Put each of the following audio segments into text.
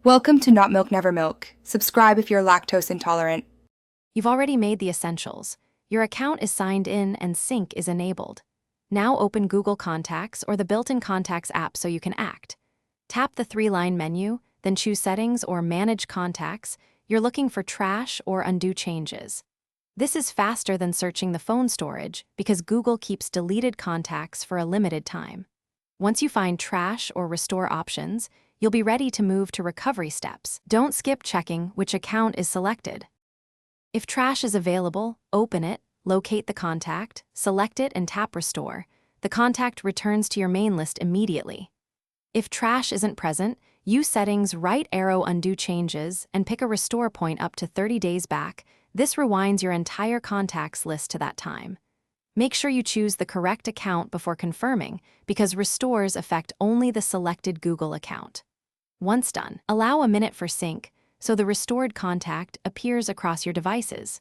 Welcome to Not Milk Never Milk. Subscribe if you're lactose intolerant. You've already made the essentials. Your account is signed in and sync is enabled. Now open Google Contacts or the built-in Contacts app so you can act. Tap the three-line menu, then choose Settings or Manage Contacts. You're looking for trash or undo changes. This is faster than searching the phone storage because Google keeps deleted contacts for a limited time. Once you find trash or restore options, you'll be ready to move to recovery steps. Don't skip checking which account is selected. If trash is available, open it, locate the contact, select it, and tap Restore. The contact returns to your main list immediately. If trash isn't present, use Settings, right arrow Undo Changes, and pick a restore point up to 30 days back. This rewinds your entire contacts list to that time. Make sure you choose the correct account before confirming, because restores affect only the selected Google account. Once done, allow a minute for sync, so the restored contact appears across your devices.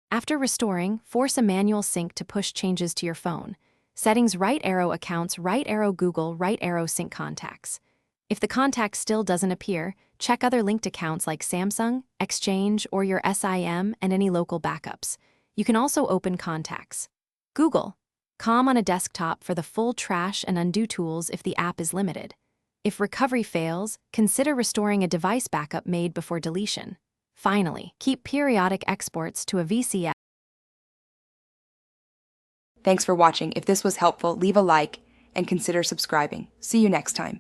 After restoring, force a manual sync to push changes to your phone. Settings, right arrow Accounts, right arrow Google, right arrow Sync Contacts. If the contact still doesn't appear, check other linked accounts like Samsung, Exchange, or your SIM and any local backups. You can also open Contacts. Google.com on a desktop for the full trash and undo tools if the app is limited. If recovery fails, consider restoring a device backup made before deletion. Finally, keep periodic exports to a VCF. Thanks for watching. If this was helpful, leave a like and consider subscribing. See you next time.